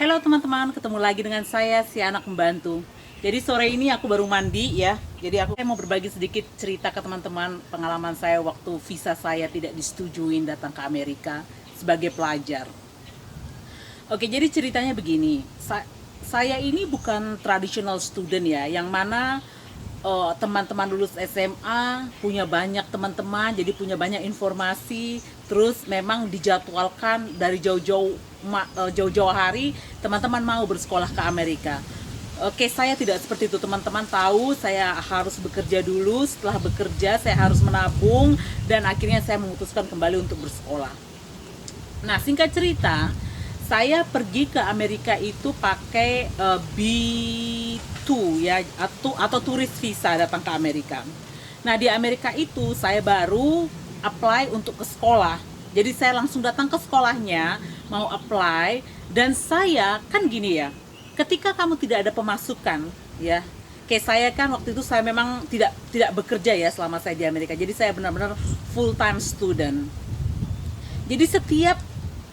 Halo teman-teman, ketemu lagi dengan saya, si anak pembantu. Jadi sore ini aku baru mandi ya. Jadi saya mau berbagi sedikit cerita ke teman-teman pengalaman saya waktu visa saya tidak disetujuin datang ke Amerika sebagai pelajar. Oke, jadi ceritanya begini. Saya ini bukan traditional student ya, yang mana teman-teman lulus SMA punya banyak teman-teman, jadi punya banyak informasi, terus memang dijadwalkan dari jauh-jauh hari teman-teman mau bersekolah ke Amerika. Oke, saya tidak seperti itu. Teman-teman tahu saya harus bekerja dulu, setelah bekerja saya harus menabung, dan akhirnya saya memutuskan kembali untuk bersekolah. Nah, singkat cerita, saya pergi ke Amerika itu pakai B2 ya, atau turis visa datang ke Amerika. Nah, di Amerika itu saya baru apply untuk ke sekolah. Jadi saya langsung datang ke sekolahnya mau apply, dan saya kan gini ya, ketika kamu tidak ada pemasukan ya, kayak saya kan waktu itu saya memang tidak bekerja ya selama saya di Amerika. Jadi saya benar-benar full time student. Jadi setiap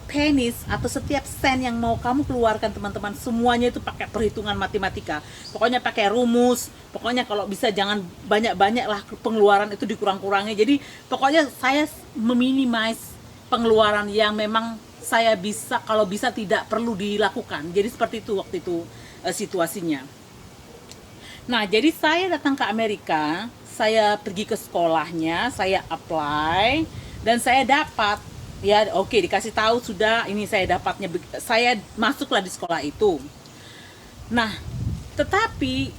pennies atau setiap sen yang mau kamu keluarkan teman-teman, semuanya itu pakai perhitungan matematika. Pokoknya pakai rumus, pokoknya kalau bisa jangan banyak-banyak lah pengeluaran, itu dikurang-kurangi. Jadi pokoknya saya meminimize pengeluaran yang memang saya bisa, kalau bisa tidak perlu dilakukan. Jadi seperti itu waktu itu situasinya. Nah, jadi saya datang ke Amerika, saya pergi ke sekolahnya, saya apply, dan saya dapat. Ya, oke, dikasih tahu sudah, ini saya dapatnya, saya masuklah di sekolah itu. Nah, tetapi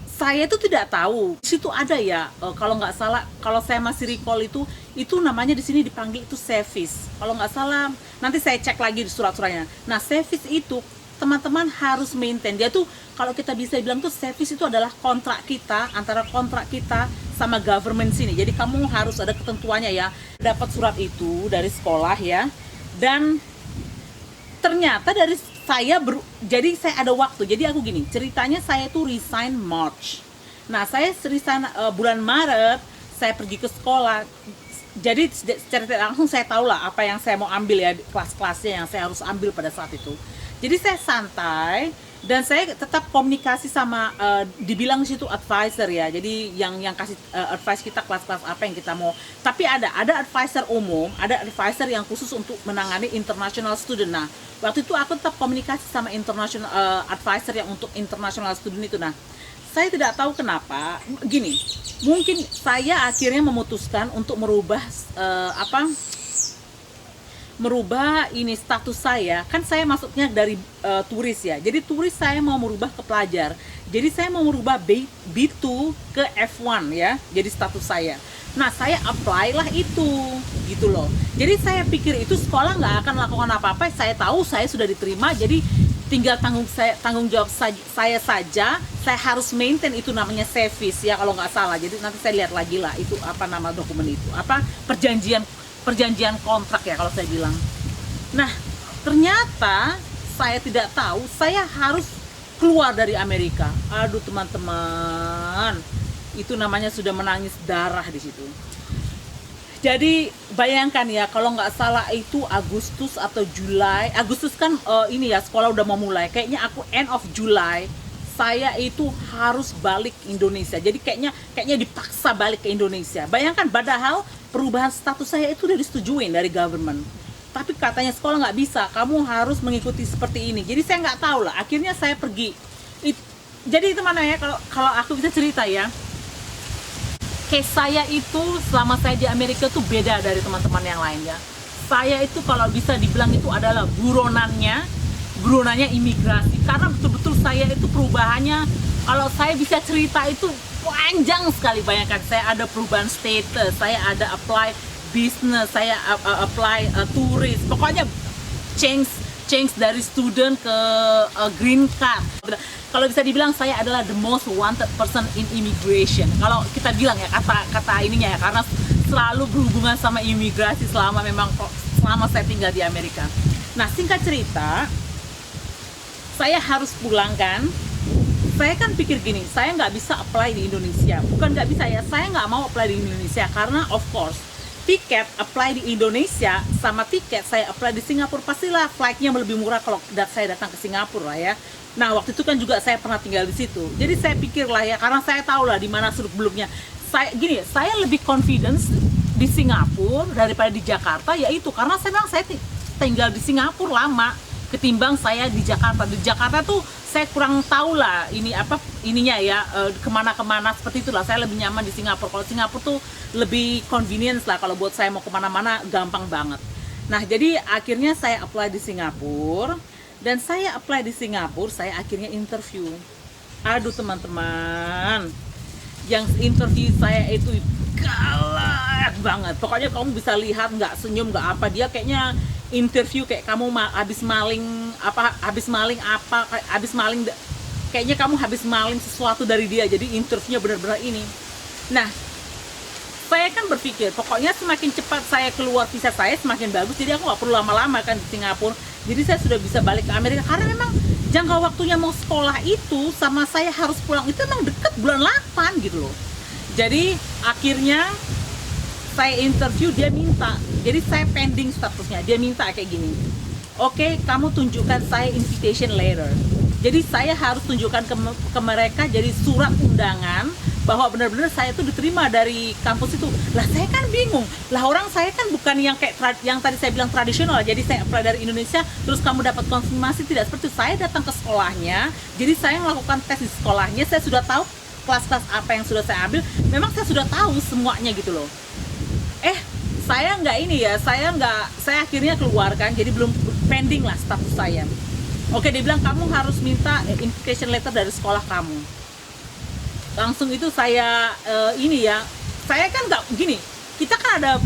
saya itu tidak tahu di situ ada ya, kalau nggak salah, kalau saya masih recall itu namanya di sini dipanggil itu service. Kalau nggak salah, nanti saya cek lagi di surat-suratnya. Nah, service itu teman-teman harus maintain. Dia tuh kalau kita bisa bilang tuh service itu adalah kontrak kita, antara kontrak kita sama government sini. Jadi kamu harus ada ketentuannya ya. Dapat surat itu dari sekolah ya. Dan ternyata dari jadi saya ada waktu. Jadi aku gini, ceritanya saya tuh resign March. Nah, saya resign bulan Maret, saya pergi ke sekolah. Jadi secara tidak langsung saya tahu lah apa yang saya mau ambil ya, kelas-kelasnya yang saya harus ambil pada saat itu. Jadi saya santai, dan saya tetap komunikasi sama dibilang situ advisor ya. Jadi yang kasih advice kita kelas-kelas apa yang kita mau. Tapi ada advisor umum, ada advisor yang khusus untuk menangani international student. Nah, waktu itu aku tetap komunikasi sama international advisor yang untuk international student itu. Nah, saya tidak tahu kenapa gini. Mungkin saya akhirnya memutuskan untuk merubah merubah ini status saya. Kan saya masuknya dari turis ya, jadi turis saya mau merubah ke pelajar. Jadi saya mau merubah B2 ke F1 ya, jadi status saya. Nah, saya apply lah itu gitu loh. Jadi saya pikir itu sekolah nggak akan melakukan apa-apa. Saya tahu saya sudah diterima, jadi tinggal tanggung jawab saya saja. Saya harus maintain itu namanya service ya kalau nggak salah. Jadi nanti saya lihat lagi lah itu apa nama dokumen itu, apa perjanjian kontrak ya kalau saya bilang. Nah, ternyata saya tidak tahu saya harus keluar dari Amerika. Aduh teman-teman, itu namanya sudah menangis darah di situ. Jadi bayangkan ya, kalau nggak salah itu Agustus atau Juli. Agustus kan ini ya, sekolah udah mau mulai. Kayaknya aku end of July saya itu harus balik Indonesia. Jadi kayaknya dipaksa balik ke Indonesia. Bayangkan, padahal perubahan status saya itu udah disetujuin dari government. Tapi katanya sekolah nggak bisa, kamu harus mengikuti seperti ini. Jadi saya nggak tahu lah. Akhirnya saya pergi. Jadi itu mana ya, kalau aku bisa cerita ya. Case saya itu selama saya di Amerika tuh beda dari teman-teman yang lainnya. Saya itu kalau bisa dibilang itu adalah buronannya imigrasi, karena betul-betul saya itu perubahannya, kalau saya bisa cerita itu panjang sekali. Bayangkan, saya ada perubahan status, saya ada apply business, saya apply turis, pokoknya change dari student ke green card. Kalau bisa dibilang saya adalah the most wanted person in immigration. Kalau kita bilang ya, kata ininya ya, karena selalu berhubungan sama imigrasi selama saya tinggal di Amerika. Nah, singkat cerita, saya harus pulang kan. Saya kan pikir gini, saya nggak bisa apply di Indonesia. Bukan nggak bisa ya, saya nggak mau apply di Indonesia karena of course tiket apply di Indonesia sama tiket saya apply di Singapura, pastilah flightnya lebih murah kalau saya datang ke Singapura lah ya. Nah waktu itu kan juga saya pernah tinggal di situ, jadi saya pikir lah ya, karena saya tahu lah di mana seluk beluknya. Saya lebih confidence di Singapura daripada di Jakarta, yaitu karena saya tinggal di Singapura lama ketimbang saya di Jakarta. Di Jakarta tuh saya kurang tahu lah ininya ya, kemana-kemana seperti itulah. Saya lebih nyaman di Singapura. Kalau Singapura tuh lebih convenience lah, kalau buat saya mau kemana-mana gampang banget. Nah jadi akhirnya saya apply di Singapura, dan saya apply di Singapura, saya akhirnya interview. Aduh teman-teman, yang interview saya itu galak banget. Pokoknya kamu bisa lihat, nggak senyum nggak apa, dia kayaknya interview kayak kamu kayaknya kamu habis maling sesuatu dari dia. Jadi interviewnya benar-benar ini. Nah saya kan berpikir pokoknya semakin cepat saya keluar visa saya semakin bagus, jadi aku nggak perlu lama-lama kan di Singapura. Jadi saya sudah bisa balik ke Amerika, karena memang jangka waktunya mau sekolah itu sama saya harus pulang itu memang deket, bulan 8 gitu loh. Jadi akhirnya saya interview, dia minta, jadi saya pending statusnya, dia minta kayak gini, oke, kamu tunjukkan saya invitation letter. Jadi saya harus tunjukkan ke mereka jadi surat undangan bahwa benar-benar saya itu diterima dari kampus itu. Lah saya kan bingung, lah orang saya kan bukan yang kayak yang tadi saya bilang tradisional, jadi saya apply dari Indonesia terus kamu dapat konfirmasi, tidak seperti itu. Saya datang ke sekolahnya, jadi saya melakukan tes di sekolahnya, saya sudah tahu kelas-kelas apa yang sudah saya ambil, memang saya sudah tahu semuanya gitu loh. Saya nggak ini ya, saya akhirnya keluarkan, jadi belum pending lah status saya. Oke, dia bilang kamu harus minta invitation letter dari sekolah kamu. Langsung itu saya saya kan nggak gini, kita kan ada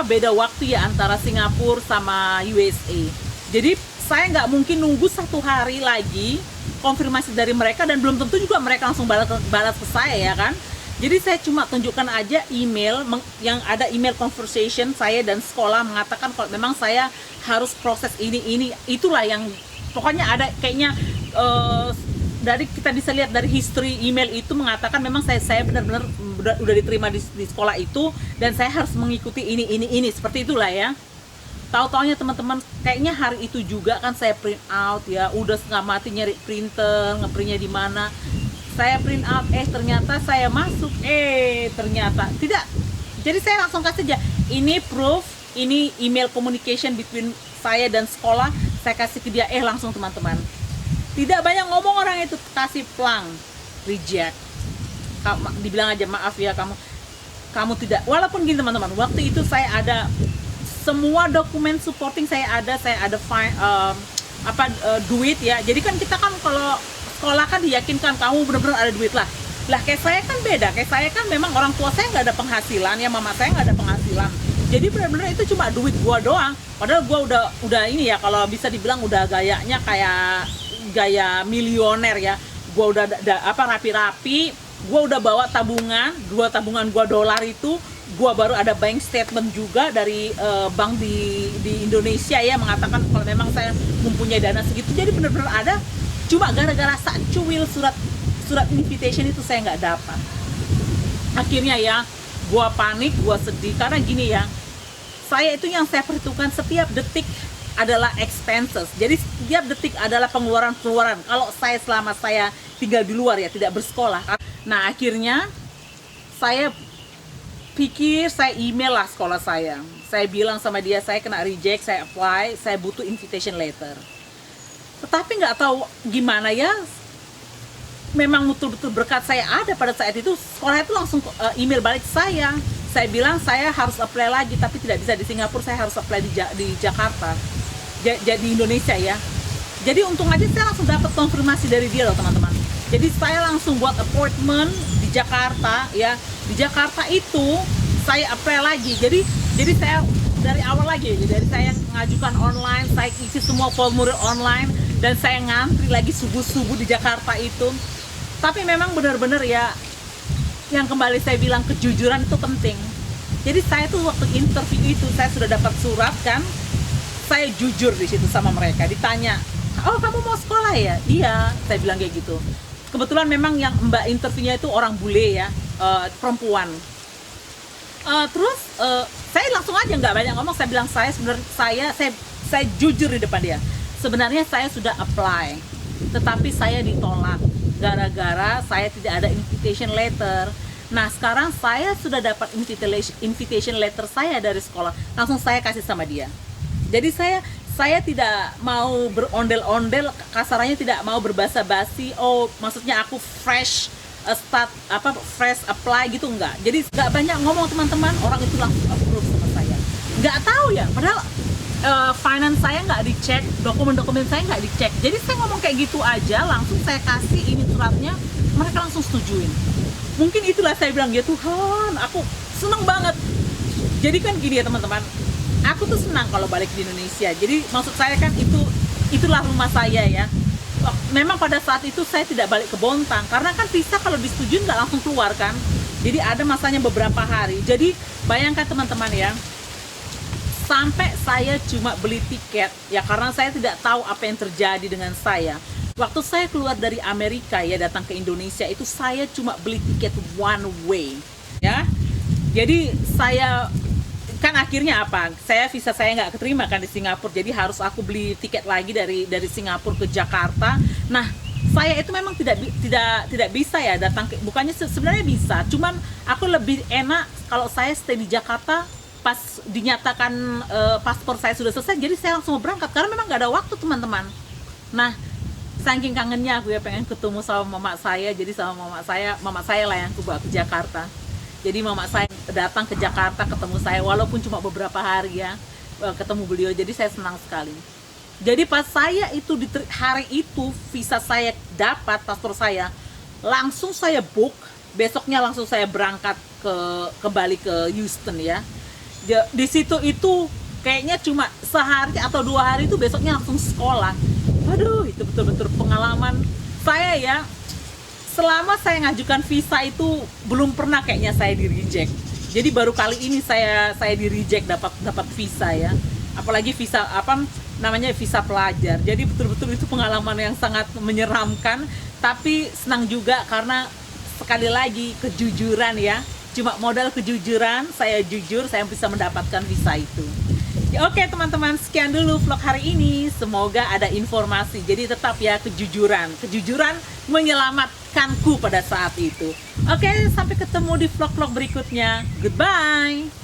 beda waktu ya antara Singapura sama USA. Jadi saya nggak mungkin nunggu 1 hari lagi konfirmasi dari mereka, dan belum tentu juga mereka langsung balas ke saya ya kan. Jadi saya cuma tunjukkan aja email yang ada email conversation saya dan sekolah mengatakan kalau memang saya harus proses ini, itulah yang pokoknya ada kayaknya dari kita bisa lihat dari history email itu mengatakan memang saya benar-benar udah diterima di sekolah itu, dan saya harus mengikuti ini seperti itulah ya. Tahu-taunya teman-teman, kayaknya hari itu juga kan saya print out ya, udah setengah mati nyari printer, ngeprintnya di mana. Saya print out, ternyata saya masuk, ternyata tidak. Jadi saya langsung kasih aja, ini proof, ini email communication between saya dan sekolah, saya kasih ke dia, langsung teman-teman. Tidak banyak ngomong orang itu, kasih plang, reject. Dibilang aja maaf ya, kamu tidak. Walaupun gini teman-teman, waktu itu saya ada semua dokumen supporting, saya ada duit ya. Jadi kan kita kan kalau sekolah kan diyakinkan kamu benar-benar ada duit lah. Kayak saya kan beda, kayak saya kan memang orang tua saya nggak ada penghasilan ya, mama saya nggak ada penghasilan. Jadi benar-benar itu cuma duit gua doang. Padahal gua udah ini ya, kalau bisa dibilang udah gayanya kayak gaya milioner ya. Gua udah rapi-rapi, gua udah bawa tabungan gua dolar itu. Gua baru ada bank statement juga dari bank di Indonesia ya, mengatakan kalau memang saya mempunyai dana segitu. Jadi benar-benar ada. Cuma gara-gara cuil surat invitation itu saya nggak dapat. Akhirnya ya, gua panik, gua sedih, karena gini ya, saya itu yang saya perhitungkan setiap detik adalah expenses. Jadi setiap detik adalah pengeluaran. Kalau selama saya tinggal di luar ya, tidak bersekolah. Nah akhirnya saya pikir, saya email lah sekolah saya. Saya bilang sama dia, saya kena reject, saya apply, saya butuh invitation letter. Tetapi nggak tahu gimana ya, memang betul-betul berkat saya ada pada saat itu, sekolah itu langsung email balik saya. Saya bilang saya harus apply lagi, tapi tidak bisa di Singapura, saya harus apply di Jakarta, di Indonesia ya. Jadi untung aja saya langsung dapat konfirmasi dari dia loh teman-teman. Jadi saya langsung buat appointment di Jakarta ya. Di Jakarta itu saya apply lagi. Jadi saya dari awal lagi, dari saya mengajukan online, saya isi semua formulir online, dan saya ngantri lagi subuh-subuh di Jakarta itu. Tapi memang benar-benar ya, yang kembali saya bilang kejujuran itu penting. Jadi saya tuh waktu interview itu saya sudah dapat surat kan, saya jujur di situ sama mereka. Ditanya, oh kamu mau sekolah ya? Iya, saya bilang kayak gitu. Kebetulan memang yang mbak interviewnya itu orang bule ya, perempuan. Saya langsung aja nggak banyak ngomong, saya bilang saya jujur di depan dia. Sebenarnya saya sudah apply, tetapi saya ditolak gara-gara saya tidak ada invitation letter. Nah sekarang saya sudah dapat invitation letter saya dari sekolah, langsung saya kasih sama dia. Jadi saya tidak mau berondel-ondel, kasarannya tidak mau berbasa-basi. Oh maksudnya aku fresh fresh apply gitu, enggak. Jadi nggak banyak ngomong teman-teman, orang itu langsung approve sama saya. Nggak tahu ya, padahal finance saya nggak dicek, dokumen-dokumen saya nggak dicek. Jadi saya ngomong kayak gitu aja, langsung saya kasih ini suratnya, mereka langsung setujuin. Mungkin itulah saya bilang, ya Tuhan, aku seneng banget. Jadi kan gini ya teman-teman, aku tuh senang kalau balik di Indonesia. Jadi maksud saya kan itulah rumah saya ya. Memang pada saat itu saya tidak balik ke Bontang, karena kan visa kalau disetujuin nggak langsung keluar kan. Jadi ada masanya beberapa hari. Jadi bayangkan teman-teman ya, sampai saya cuma beli tiket ya, karena saya tidak tahu apa yang terjadi dengan saya. Waktu saya keluar dari Amerika ya, datang ke Indonesia itu saya cuma beli tiket one way ya. Jadi saya kan akhirnya apa? Visa saya nggak keterima kan di Singapura, jadi harus aku beli tiket lagi dari Singapura ke Jakarta. Nah saya itu memang tidak bisa ya datang bukannya sebenarnya bisa, cuman aku lebih enak kalau saya stay di Jakarta. Pas dinyatakan paspor saya sudah selesai, jadi saya langsung berangkat karena memang nggak ada waktu teman-teman. Nah saking kangennya aku ya pengen ketemu sama mama saya, jadi sama mama saya lah yang aku bawa ke Jakarta. Jadi mama saya datang ke Jakarta ketemu saya, walaupun cuma beberapa hari ya ketemu beliau, jadi saya senang sekali. Jadi pas saya itu hari itu visa saya dapat, paspor saya langsung saya book, besoknya langsung saya berangkat kembali ke Houston ya. Di situ itu kayaknya cuma sehari atau 2 hari, itu besoknya langsung sekolah. Aduh, itu betul-betul pengalaman saya ya. Selama saya ngajukan visa itu belum pernah kayaknya saya di reject. Jadi baru kali ini saya di reject dapat visa ya. Apalagi visa visa pelajar. Jadi betul-betul itu pengalaman yang sangat menyeramkan, tapi senang juga karena sekali lagi kejujuran ya. Cuma modal kejujuran, saya jujur, saya bisa mendapatkan visa itu. Oke teman-teman, sekian dulu vlog hari ini. Semoga ada informasi. Jadi tetap ya kejujuran menyelamatkanku pada saat itu. Oke, sampai ketemu di vlog-vlog berikutnya. Goodbye.